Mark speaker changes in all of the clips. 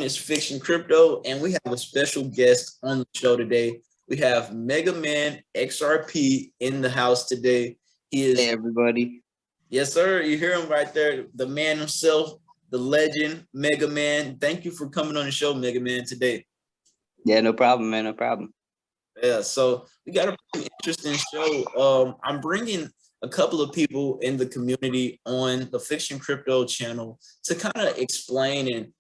Speaker 1: It's Fiktxun Crypto, and we have a special guest on the show today. We have MEGAMANXRP in the house today. He is,
Speaker 2: hey everybody.
Speaker 1: Yes, sir. You hear him right there, the man himself, the legend, MEGAMAN. Thank you for coming on the show, MEGAMAN, today.
Speaker 2: Yeah, no problem, man. No problem.
Speaker 1: Yeah, so we got a pretty interesting show. I'm bringing a couple of people in the community on the Fiktxun Crypto channel to kind of explain and,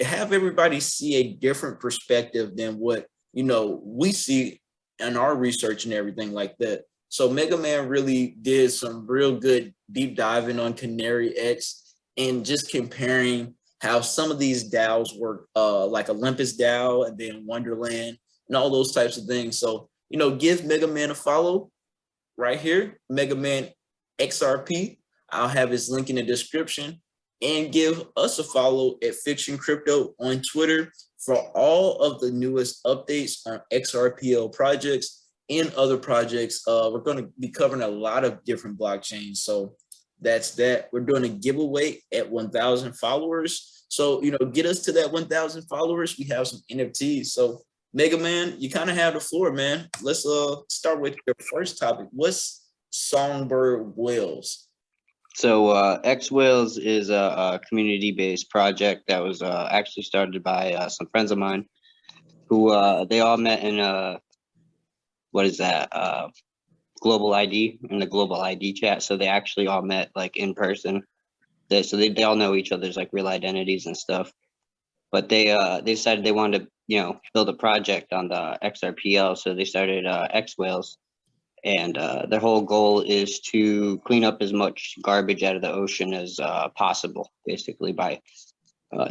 Speaker 1: have everybody see a different perspective than what, we see in our research and everything like that. So MEGAMAN really did some real good deep diving on CanaryX and just comparing how some of these DAOs work, like OLYMPUS DAO and then Wonderland and all those types of things. So, give MEGAMAN a follow right here, MEGAMAN XRP. I'll have his link in the description, and give us a follow at Fiktxun Crypto on Twitter for all of the newest updates on XRPL projects and other projects. We're going to be covering a lot of different blockchains. So that's that. We're doing a giveaway at 1,000 followers. So, get us to that 1,000 followers. We have some NFTs. So MEGAMAN, you kind of have the floor, man. Let's start with your first topic. What's Songbird Whales?
Speaker 2: So xWHALES is a community-based project that was actually started by some friends of mine who they all met in Global ID, in the Global ID chat. So they actually all met like in person. They all know each other's like real identities and stuff. But they decided they wanted to build a project on the XRPL, so they started xWHALES, and their whole goal is to clean up as much garbage out of the ocean as possible, basically by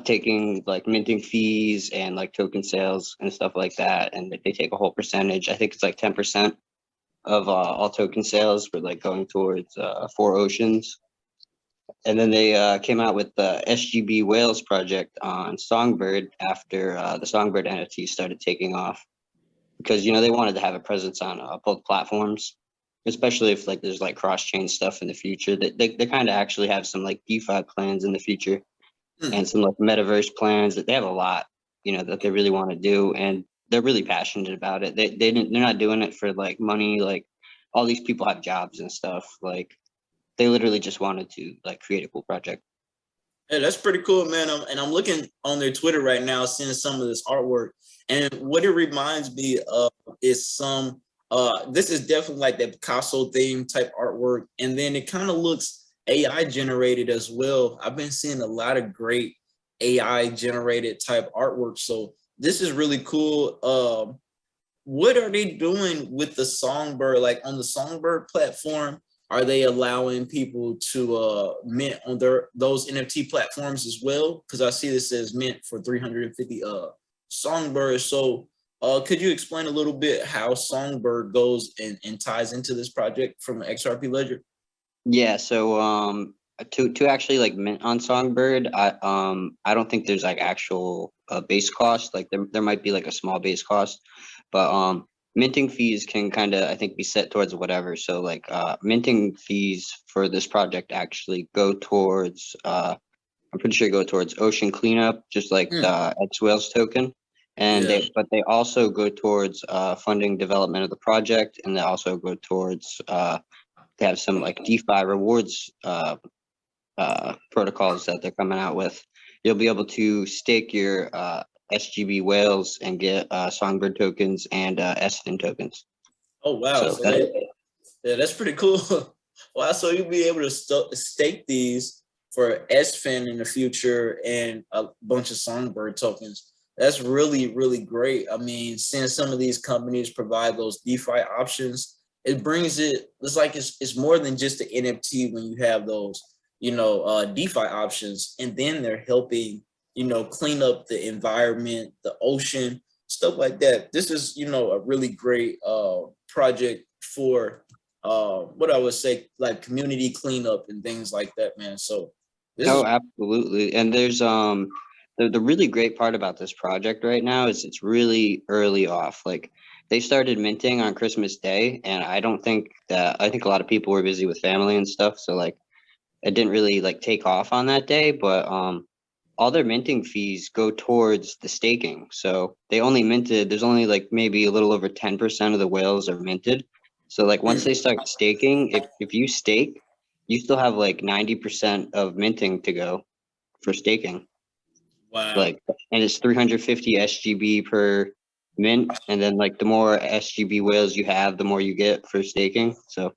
Speaker 2: taking like minting fees and like token sales and stuff like that, and they take a whole percentage. I think it's like 10% of all token sales for like going towards 4 oceans. And then they came out with the xWHALES project on Songbird after the Songbird NFT started taking off, because they wanted to have a presence on both platforms, especially if like there's like cross-chain stuff in the future. They kind of actually have some like DeFi plans in the future and some like metaverse plans that they have a lot, that they really want to do, and they're really passionate about it. They're not doing it for like money. Like all these people have jobs and stuff. Like they literally just wanted to like create a cool project.
Speaker 1: Hey, that's pretty cool, man. I'm looking on their Twitter right now, seeing some of this artwork. And what it reminds me of is some, this is definitely like that Picasso theme type artwork. And then it kind of looks AI generated as well. I've been seeing a lot of great AI generated type artwork. So this is really cool. What are they doing with the Songbird? Like on the Songbird platform, are they allowing people to mint on those NFT platforms as well? Because I see this says mint for 350 Songbirds. So could you explain a little bit how Songbird goes and ties into this project from the XRP ledger?
Speaker 2: Yeah, so to actually like mint on Songbird, I don't think there's like actual base cost. Like there might be like a small base cost, but minting fees can kind of, I think, be set towards whatever. So like minting fees for this project actually go towards I'm pretty sure go towards ocean cleanup, just like the xWHALES token. And they also go towards funding development of the project, and they also go towards they have some like DeFi rewards protocols that they're coming out with. You'll be able to stake your xWHALES and get Songbird tokens and SFIN tokens.
Speaker 1: Oh wow! So that's pretty cool. Wow! So you'll be able to stake these for SFIN in the future and a bunch of Songbird tokens. That's really, really great. I mean, seeing some of these companies provide those DeFi options, it brings it. It's like it's more than just the NFT when you have those, DeFi options, and then they're helping, clean up the environment, the ocean, stuff like that. This is, a really great project for what I would say, like community cleanup and things like that, man. So
Speaker 2: absolutely. And there's the really great part about this project right now is it's really early off. Like they started minting on Christmas Day, and I think a lot of people were busy with family and stuff, so like it didn't really like take off on that day. But all their minting fees go towards the staking. So they only minted, there's only like maybe a little over 10% of the whales are minted. So like once they start staking, if you stake, you still have like 90% of minting to go for staking.
Speaker 1: Wow.
Speaker 2: Like, and it's 350 SGB per mint. And then like the more SGB whales you have, the more you get for staking. So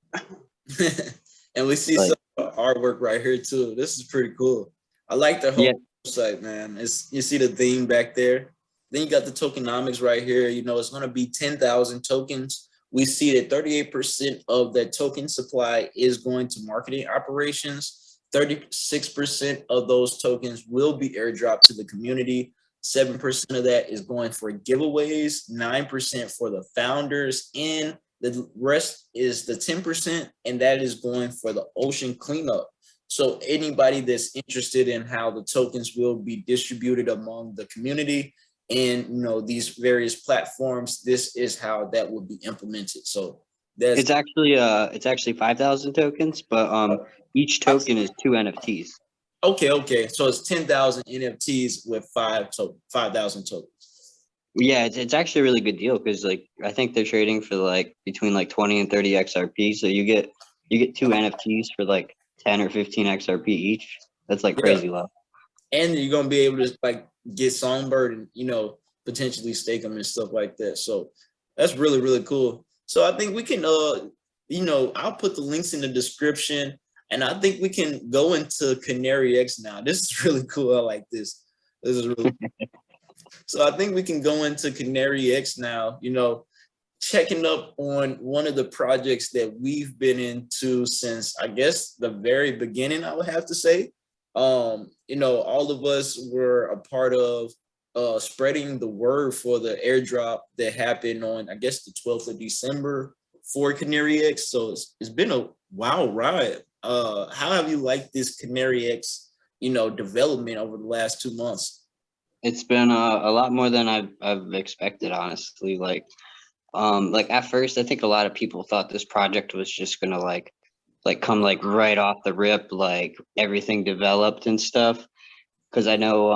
Speaker 1: And we see
Speaker 2: like,
Speaker 1: some artwork right here too. This is pretty cool. I like the whole
Speaker 2: yeah,
Speaker 1: website, man. It's, you see the theme back there. Then you got the tokenomics right here. You know, it's going to be 10,000 tokens. We see that 38% of that token supply is going to marketing operations. 36% of those tokens will be airdropped to the community. 7% of that is going for giveaways, 9% for the founders, and the rest is the 10%, and that is going for the ocean cleanup. So anybody that's interested in how the tokens will be distributed among the community and, you know, these various platforms, this is how that will be implemented. So that's
Speaker 2: it's actually 5,000 tokens, but each token is 2 NFTs.
Speaker 1: okay. So it's 10,000 NFTs with 5,000 tokens.
Speaker 2: Yeah, it's actually a really good deal because like I think they're trading for like between like 20 and 30 XRP. So you get 2 NFTs for like 10 or 15 XRP each. That's like crazy low.
Speaker 1: And you're gonna be able to like get Songbird and, you know, potentially stake them and stuff like that. So that's really, really cool. So I think we can you know, I'll put the links in the description, and I think we can go into CanaryX now. This is really cool. I like this. This is really so I think we can go into CanaryX now, you know, checking up on one of the projects that we've been into since, I guess, the very beginning, I would have to say. You know, all of us were a part of spreading the word for the airdrop that happened on, I guess, the 12th of December for CanaryX. So it's been a wild ride. How have you liked this CanaryX, you know, development over the last 2 months?
Speaker 2: It's been a lot more than I've expected, honestly. Like at first, I think a lot of people thought this project was just gonna like come like right off the rip, like everything developed and stuff. Because I know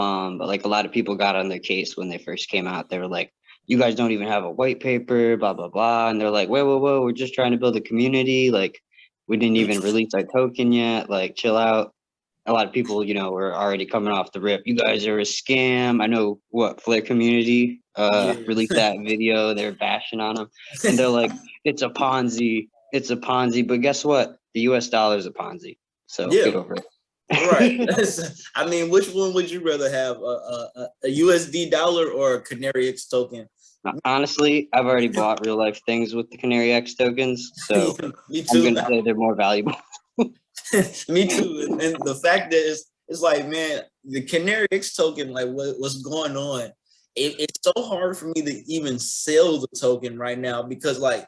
Speaker 2: like a lot of people got on their case when they first came out. They were like, "You guys don't even have a white paper, blah blah blah," and they're like, "Whoa, we're just trying to build a community. Like we didn't even release our token yet. Like chill out." A lot of people, you know, were already coming off the rip. You guys are a scam. I know what Flare community
Speaker 1: Yeah.
Speaker 2: released that video. They're bashing on them, and they're like, "It's a Ponzi. It's a Ponzi." But guess what? The U.S. dollar is a Ponzi. So
Speaker 1: Yeah.
Speaker 2: get over it.
Speaker 1: Right. I mean, which one would you rather have, a USD dollar or a CanaryX token?
Speaker 2: Honestly, I've already bought real life things with the CanaryX tokens, so
Speaker 1: Me
Speaker 2: I'm
Speaker 1: too.
Speaker 2: gonna say they're more valuable.
Speaker 1: Me too. And the fact that it's like, man, the CanaryX token, like what's going on? It's so hard for me to even sell the token right now because like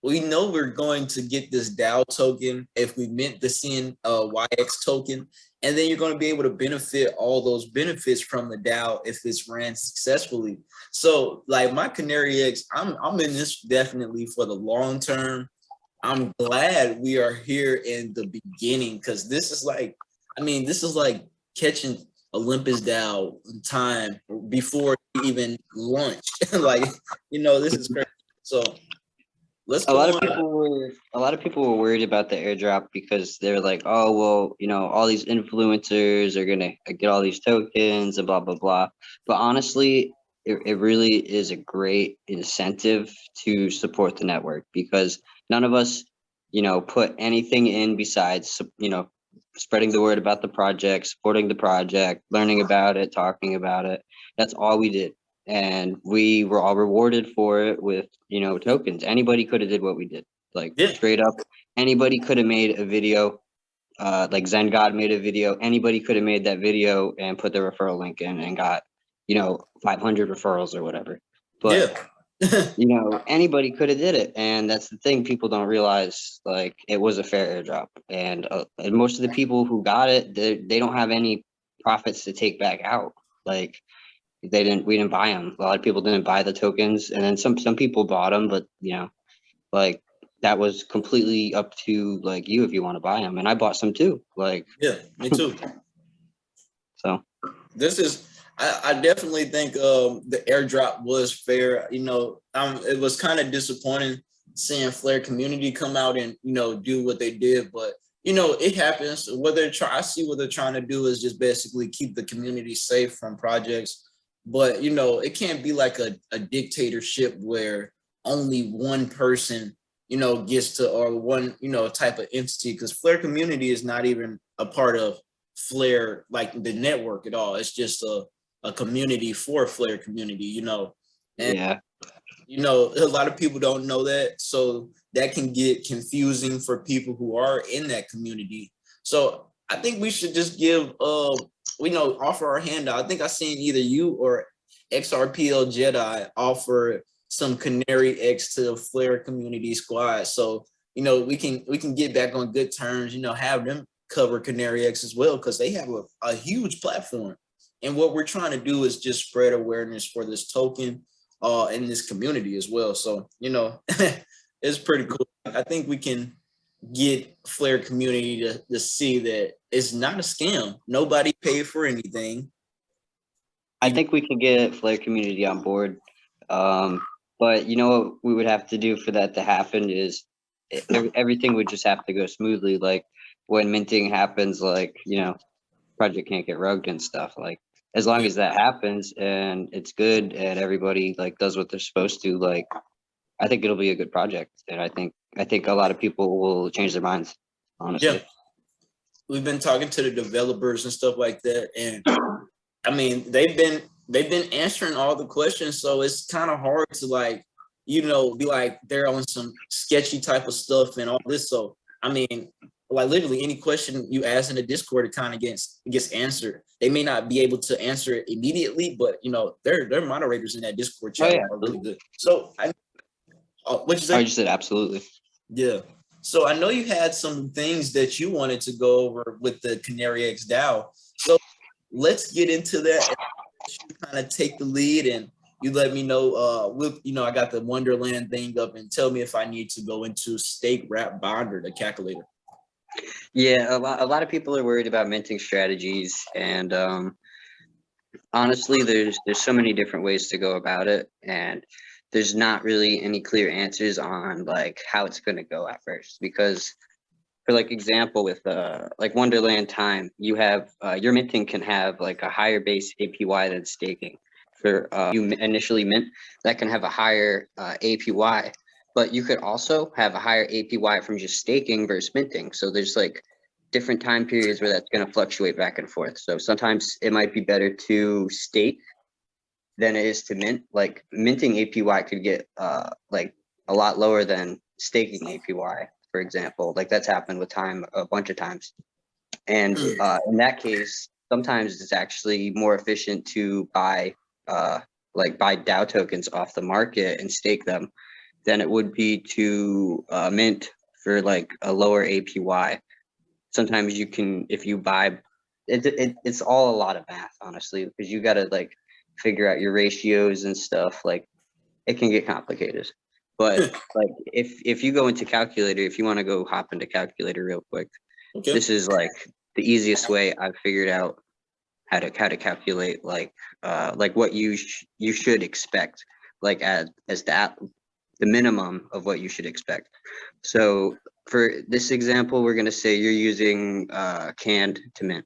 Speaker 1: we know we're going to get this DAO token if we mint the CNYX token, and then you're going to be able to benefit all those benefits from the DAO if it's ran successfully. So like my CanaryX, I'm in this definitely for the long term. I'm glad we are here in the beginning because this is like, I mean, this is like catching Olympus DAO in time before it even launched. Like, you know, this is crazy. So let's
Speaker 2: A
Speaker 1: go
Speaker 2: lot of
Speaker 1: on.
Speaker 2: people were worried about the airdrop because they're like, oh well, you know, all these influencers are gonna get all these tokens and blah blah blah. But honestly, it really is a great incentive to support the network because none of us, you know, put anything in besides, you know, spreading the word about the project, supporting the project, learning about it, talking about it. That's all we did, and we were all rewarded for it with, you know, tokens. Anybody could have did what we did, like
Speaker 1: Yeah.
Speaker 2: straight up. Anybody could have made a video, like Zen God made a video. Anybody could have made that video and put the referral link in and got, you know, 500 referrals or whatever. But
Speaker 1: Yeah.
Speaker 2: you know, anybody could have did it, and that's the thing people don't realize. Like it was a fair airdrop, and most of the people who got it, they don't have any profits to take back out. Like we didn't buy them. A lot of people didn't buy the tokens, and then some people bought them, but you know, like that was completely up to like you if you want to buy them. And I bought some too. Like
Speaker 1: Yeah, me too.
Speaker 2: so.
Speaker 1: This is, I definitely think the airdrop was fair. You know, it was kind of disappointing seeing Flare community come out and, you know, do what they did, but you know, it happens. I see what they're trying to do is just basically keep the community safe from projects. But you know, it can't be like a dictatorship where only one person, you know, gets to, or one, you know, type of entity, because Flare community is not even a part of Flare, like the network at all. It's just a community for Flare community, you know. And
Speaker 2: Yeah.
Speaker 1: you know, a lot of people don't know that, so that can get confusing for people who are in that community. So I think we should just give you know, offer our handout. I think I seen either you or XRPL Jedi offer some CanaryX to the Flare community squad, so you know, we can get back on good terms, you know, have them cover CanaryX as well, because they have a huge platform, and what we're trying to do is just spread awareness for this token in this community as well. So, you know, it's pretty cool. I think we can get Flare community to see that it's not a scam. Nobody paid for anything.
Speaker 2: I think we could get Flare community on board. But you know what we would have to do for that to happen is everything would just have to go smoothly. Like when minting happens, like, you know, project can't get rugged and stuff. Like as long as that happens and it's good and everybody like does what they're supposed to, like I think it'll be a good project. And I think a lot of people will change their minds, honestly.
Speaker 1: Yeah. We've been talking to the developers and stuff like that, and I mean, they've been answering all the questions, so it's kind of hard to, like, you know, be like they're on some sketchy type of stuff and all this. So I mean, like literally any question you ask in the Discord, it kind of gets answered. They may not be able to answer it immediately, but you know, their moderators in that Discord chat
Speaker 2: yeah.
Speaker 1: are really good. So what you
Speaker 2: I
Speaker 1: say?
Speaker 2: just said absolutely.
Speaker 1: Yeah. So I know you had some things that you wanted to go over with the CanaryX DAO. So let's get into that. You kind of take the lead and you let me know. You know, I got the Wonderland thing up, and tell me if I need to go into stake wrap bonder, the calculator.
Speaker 2: Yeah, a lot of people are worried about minting strategies, and honestly, there's so many different ways to go about it, and there's not really any clear answers on like how it's going to go at first. Because for like example with like Wonderland time, you have your minting can have like a higher base APY than staking. For you initially mint, that can have a higher APY, but you could also have a higher APY from just staking versus minting. So there's like different time periods where that's going to fluctuate back and forth. So sometimes it might be better to stake than it is to mint. Like minting APY could get like a lot lower than staking APY, for example. Like that's happened with time a bunch of times. And in that case, sometimes it's actually more efficient to buy buy DAO tokens off the market and stake them than it would be to mint for like a lower APY. Sometimes you can, if you buy, it's all a lot of math, honestly, because you got to like figure out your ratios and stuff. Like it can get complicated. But like if you go into calculator, if you want to go hop into calculator real quick,
Speaker 1: Okay.
Speaker 2: this is like the easiest way I've figured out how to calculate like what you should expect, like as that the minimum of what you should expect. So for this example, we're going to say you're using canned to mint.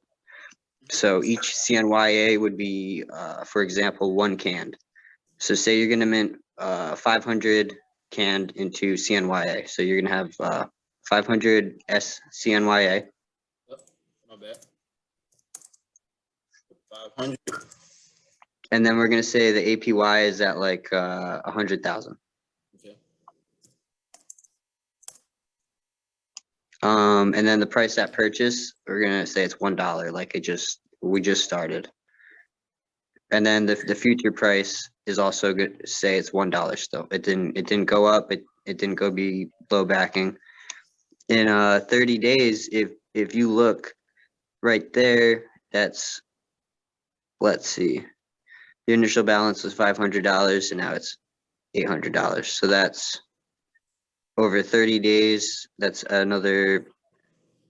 Speaker 2: So each CNYA would be, for example, one canned. So say you're going to mint 500 canned into CNYA. So you're going to have 500 SCNYA.
Speaker 1: My bad. 500.
Speaker 2: And then we're going to say the APY is at like 100,000.
Speaker 1: Okay.
Speaker 2: And then the price at purchase, we're going to say it's $1, like we just started. And then the future price is also good. Say it's $1 still. It didn't go up. It didn't go below backing. In 30 days, if you look right there, that's, let's see, the initial balance was $500 and now it's $800. So that's over 30 days. That's another,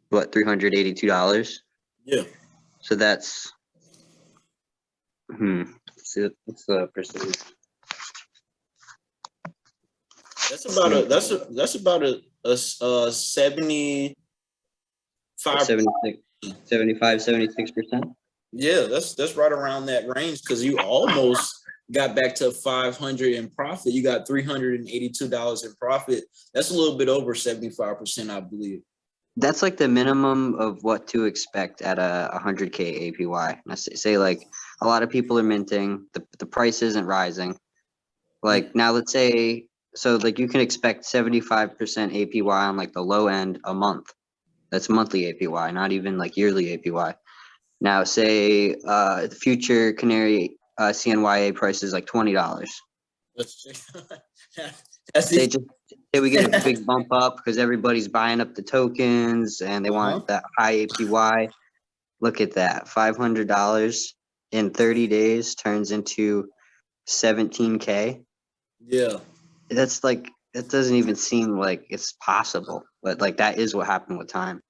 Speaker 2: what, $382?
Speaker 1: Yeah.
Speaker 2: So that's See, what's the percentage?
Speaker 1: That's about a 75.
Speaker 2: 76%.
Speaker 1: Yeah, that's right around that range because you almost got back to 500 in profit. You got $382 in profit. That's a little bit over 75%, I believe.
Speaker 2: That's like the minimum of what to expect at a 100K APY. And I say like a lot of people are minting, the price isn't rising. Like now let's say, so like you can expect 75% APY on like the low end a month. That's monthly APY, not even like yearly APY. Now say the future Canary CNYA price is like $20.
Speaker 1: That's
Speaker 2: Say
Speaker 1: it.
Speaker 2: just say we get a big bump up because everybody's buying up the tokens and they want that high APY. Look at that, $500 in 30 days turns into 17K.
Speaker 1: Yeah.
Speaker 2: That's like, it doesn't even seem like it's possible, but like that is what happened with time.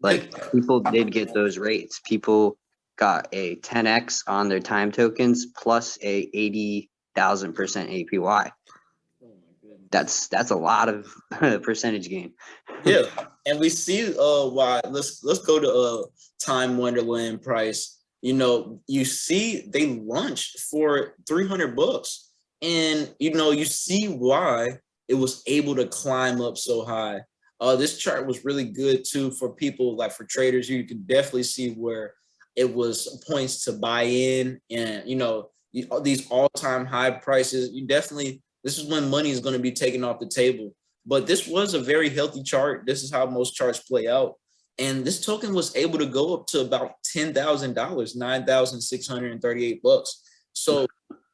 Speaker 2: Like people did get those rates. People got a 10x on their time tokens plus a 80,000% APY. That's a lot of percentage gain.
Speaker 1: Yeah, and we see why. Let's go to Time Wonderland price. You know, you see they launched for $300, and you know you see why it was able to climb up so high. This chart was really good too for people like for traders. You can definitely see where it was points to buy in, and you know these all-time high prices. You definitely, this is when money is going to be taken off the table. But this was a very healthy chart. This is how most charts play out. And this token was able to go up to about $10,000, $9,638. So,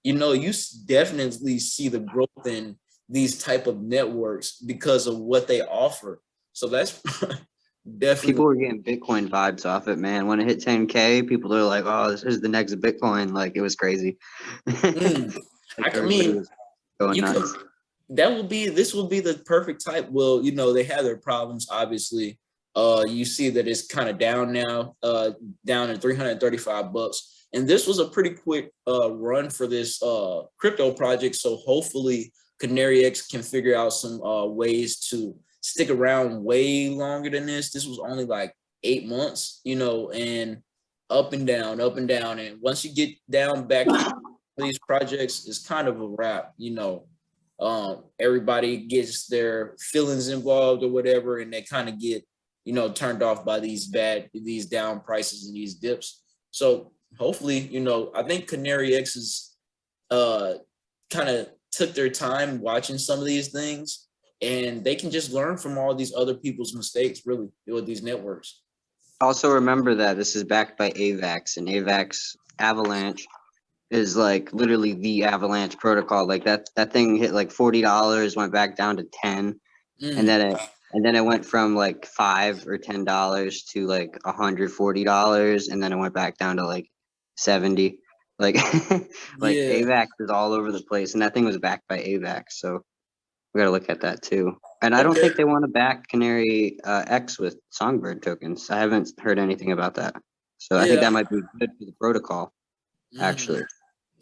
Speaker 1: you know, you definitely see the growth in these type of networks because of what they offer. So that's definitely.
Speaker 2: People were getting Bitcoin vibes off it, man. When it hit 10K, people are like, "Oh, this is the next Bitcoin." Like it was crazy.
Speaker 1: I mean,
Speaker 2: going nuts.
Speaker 1: This will be the perfect type. Well, you know, they have their problems, obviously. You see that it's kind of down now, down to $335. And this was a pretty quick run for this crypto project. So hopefully CanaryX can figure out some ways to stick around way longer than this. This was only like 8 months, you know, and up and down, up and down. And once you get down back to these projects, it's kind of a wrap, you know. Everybody gets their feelings involved or whatever, and they kind of get, you know, turned off by these down prices and these dips. So hopefully, you know, I think CanaryX is kind of took their time watching some of these things, and they can just learn from all these other people's mistakes, really, with these networks.
Speaker 2: Also remember that this is backed by AVAX, and AVAX Avalanche is like literally the Avalanche protocol. Like that thing hit like $40, went back down to 10, and then it went from like $5 or $10 to like $140, and then it went back down to like 70. Like like AVAX is all over the place, and that thing was backed by AVAX, so we gotta look at that too. And I don't think they want to back CanaryX with Songbird tokens. I haven't heard anything about that, so I think that might be good for the protocol, actually.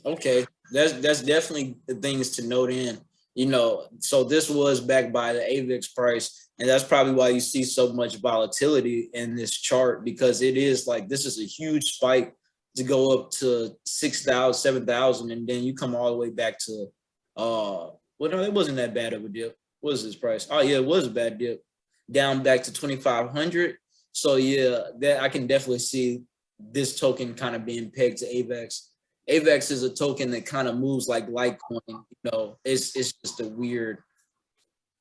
Speaker 1: Okay, that's definitely the things to note in. You know, so this was backed by the AVAX price, and that's probably why you see so much volatility in this chart, because it is like, this is a huge spike to go up to 6,000, 7,000, and then you come all the way back to, well, no, it wasn't that bad of a dip. What was this price? Oh yeah, it was a bad dip, down back to 2,500. So yeah, that I can definitely see this token kind of being pegged to AVAX. AVAX is a token that kind of moves like Litecoin. You know, it's just a weird.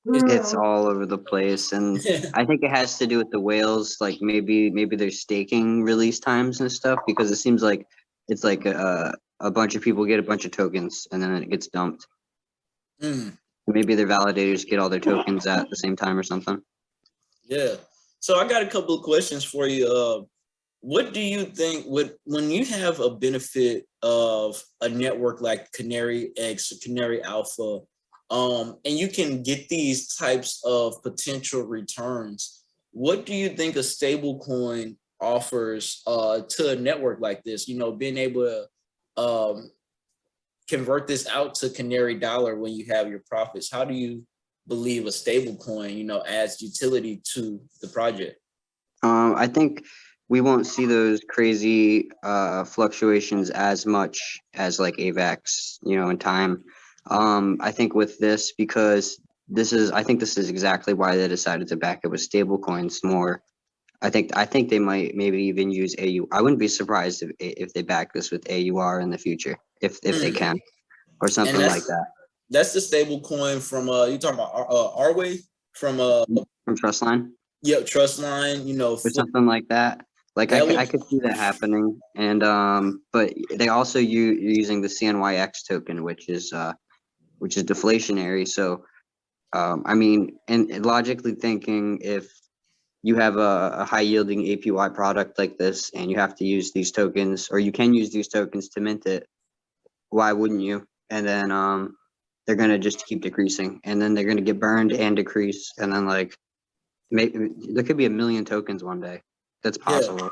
Speaker 2: It's all over the place, and I think it has to do with the whales. Like maybe they're staking release times and stuff, because it seems like it's like a bunch of people get a bunch of tokens and then it gets dumped. Maybe their validators get all their tokens at the same time or something.
Speaker 1: Yeah. So I got a couple of questions for you. What do you think when you have a benefit of a network like CanaryX, Canary Alpha, and you can get these types of potential returns, what do you think a stable coin offers to a network like this? You know, being able to convert this out to Canary Dollar when you have your profits? How do you believe a stable coin, you know, adds utility to the project?
Speaker 2: I think we won't see those crazy fluctuations as much as like AVAX, you know, in time. I think with this, because I think this is exactly why they decided to back it with stable coins more. I think they might maybe even use AU. I wouldn't be surprised if they back this with AUR in the future, if they can, or
Speaker 1: And
Speaker 2: something like that.
Speaker 1: that's the stable coin from you talking about Arway from
Speaker 2: From Trustline
Speaker 1: yeah, Trustline, you know,
Speaker 2: or something like that. Like
Speaker 1: that
Speaker 2: I could see that happening, and but they also using the CNYX token, which is deflationary. So I mean, and logically thinking, if you have a high yielding APY product like this, and you have to use these tokens, or you can use these tokens to mint it, why wouldn't you? And then they're gonna just keep decreasing, and then they're gonna get burned and decrease, and then like maybe there could be 1 million tokens one day. That's possible.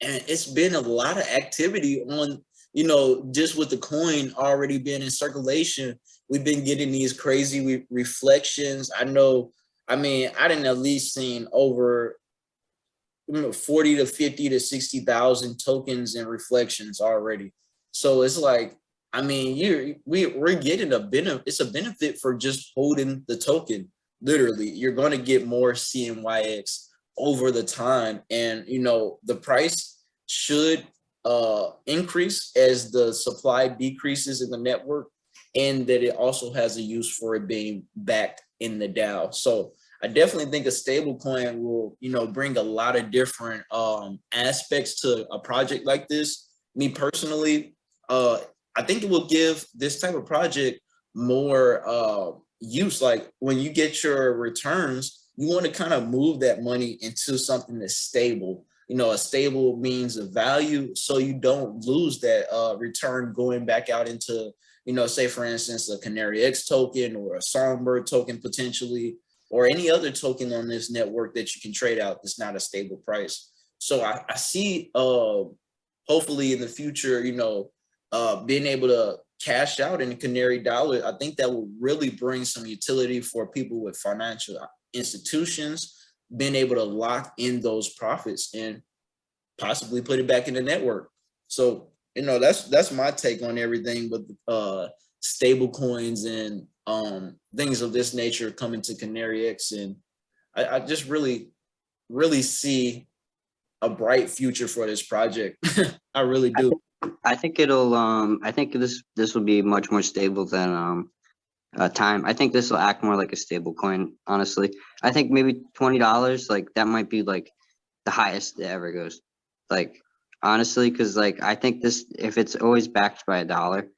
Speaker 1: And it's been a lot of activity on, you know, just with the coin already being in circulation. We've been getting these crazy reflections. I know, I mean, I didn't at least seen over 40 to 50 to 60,000 tokens and reflections already. So it's like, I mean, we're getting a benefit. It's a benefit for just holding the token. Literally, you're going to get more CNYX over the time, and you know the price should increase as the supply decreases in the network, and that it also has a use for it being backed in the DAO. So I definitely think a stable coin will, you know, bring a lot of different aspects to a project like this. Me personally, I think it will give this type of project more use. Like when you get your returns, you want to kind of move that money into something that's stable. You know, a stable means a value, so you don't lose that return going back out into, you know, say for instance, a CanaryX token or a Songbird token potentially, or any other token on this network that you can trade out that's not a stable price. So I see hopefully in the future, you know, being able to cash out in a Canary Dollar. I think that will really bring some utility for people with financial institutions, being able to lock in those profits and possibly put it back in the network. So, you know, that's my take on everything with stable coins and things of this nature coming to CanaryX. And I just really see a bright future for this project. I really do.
Speaker 2: I think it'll I think this will be much more stable than time. I think this will act more like a stable coin, honestly. I think maybe $20, like that might be like the highest it ever goes. Like honestly, because like I think this, if it's always backed by $1,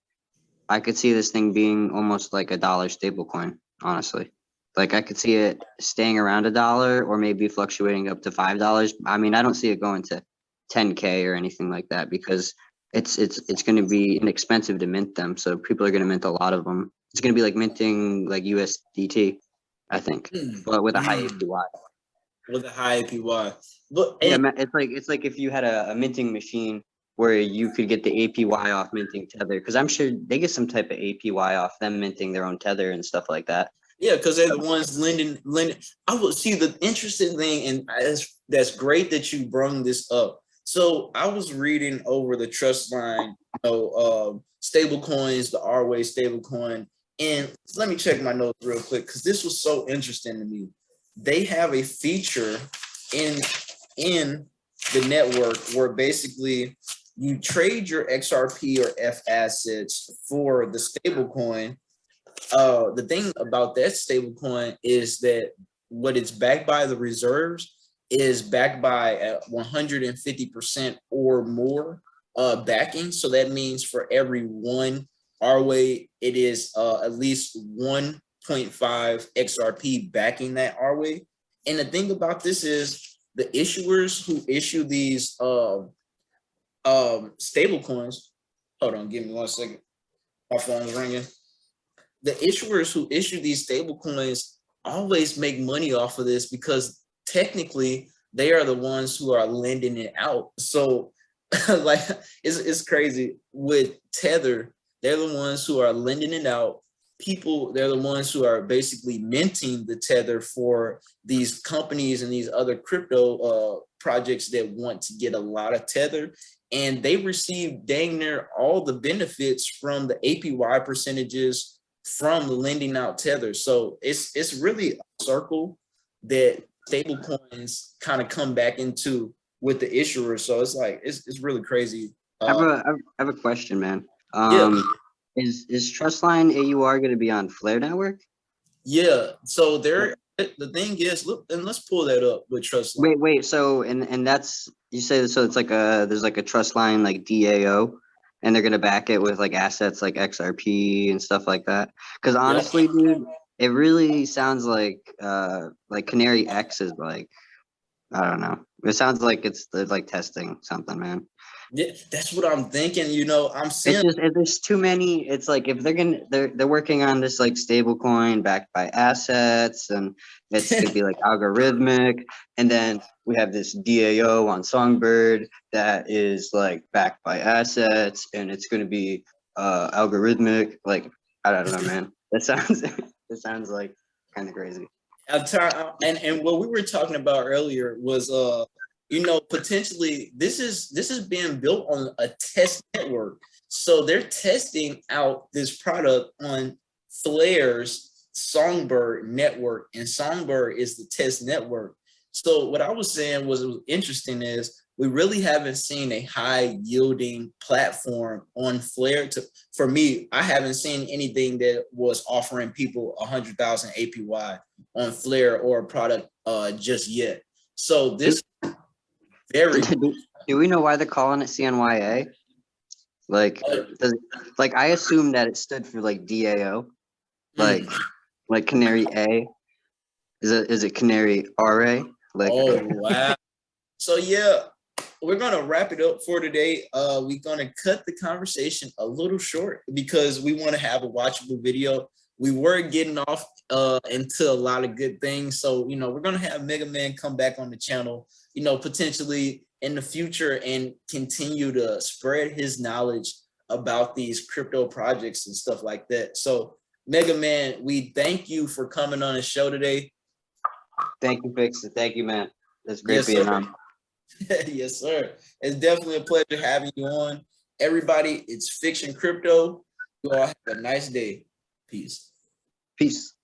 Speaker 2: I could see this thing being almost like $1 stable coin, honestly. Like I could see it staying around $1 or maybe fluctuating up to $5. I mean, I don't see it going to 10K or anything like that, because it's going to be inexpensive to mint them. So people are going to mint a lot of them. It's going to be like minting like USDT, I think, but with a high APY.
Speaker 1: With a high APY. But
Speaker 2: yeah, it's like if you had a minting machine where you could get the APY off minting Tether, because I'm sure they get some type of APY off them minting their own Tether and stuff like that.
Speaker 1: Yeah, because they're the ones lending. I will see the interesting thing, and that's great that you brought this up. So I was reading over the Trustline, you know, stable coins, the R-Way stable coin, and let me check my notes real quick because this was so interesting to me. They have a feature in the network where basically you trade your XRP or F assets for the stable coin. The thing about that stable coin is that what it's backed by, the reserves, is backed by 150% or more backing. So that means for every one R-Way, it is at least 1.5 XRP backing that R-Way. And the thing about this is the issuers who issue these stable coins, hold on, give me 1 second. My phone's ringing. The issuers who issue these stable coins always make money off of this because technically they are the ones who are lending it out. So like it's crazy with Tether. They're the ones who are lending it out. They're the ones who are basically minting the Tether for these companies and these other crypto projects that want to get a lot of Tether. And they receive dang near all the benefits from the APY percentages from lending out Tether. So it's really a circle that stable coins kind of come back into with the issuer. So it's like it's really crazy.
Speaker 2: I have a question, man.
Speaker 1: Yeah.
Speaker 2: Is Trustline AUR going to be on Flare Network?
Speaker 1: Yeah. So the thing is, look, and let's pull that up with Trustline.
Speaker 2: Wait. So and that's, you say, so it's like there's like a Trustline like DAO, and they're gonna back it with like assets like XRP and stuff like that. Because honestly, dude, it really sounds like CanaryX is like, I don't know. It sounds like they're like testing something, man.
Speaker 1: Yeah, that's what I'm thinking. You know, I'm
Speaker 2: It's
Speaker 1: seeing.
Speaker 2: just, there's too many. It's like, if they're working on this like stable coin backed by assets, and it's gonna be like algorithmic, and then we have this DAO on Songbird that is like backed by assets, and it's gonna be algorithmic. Like, I don't know, man. That sounds like kind of crazy.
Speaker 1: And what we were talking about earlier was you know, potentially this is being built on a test network. So they're testing out this product on Flare's Songbird network, and Songbird is the test network. So what I was saying was interesting is we really haven't seen a high yielding platform on Flare. For me, I haven't seen anything that was offering people 100,000 APY on Flare or a product just yet. So this very.
Speaker 2: Do we know why they're calling it CNYA? Like, like I assume that it stood for like DAO, like Canary A. Is it Canary RA? Like,
Speaker 1: oh wow. So yeah, we're gonna wrap it up for today. We're gonna cut the conversation a little short because we want to have a watchable video. We were getting off into a lot of good things. So, you know, we're gonna have Mega Man come back on the channel, you know, potentially in the future, and continue to spread his knowledge about these crypto projects and stuff like that. So Mega Man, we thank you for coming on the show today.
Speaker 2: Thank you, Fiktxun. Thank you, man. It's great
Speaker 1: Yes,
Speaker 2: being
Speaker 1: sir.
Speaker 2: on.
Speaker 1: Yes, sir. It's definitely a pleasure having you on. Everybody, it's Fiktxun Crypto. You all have a nice day. Peace.
Speaker 2: Peace.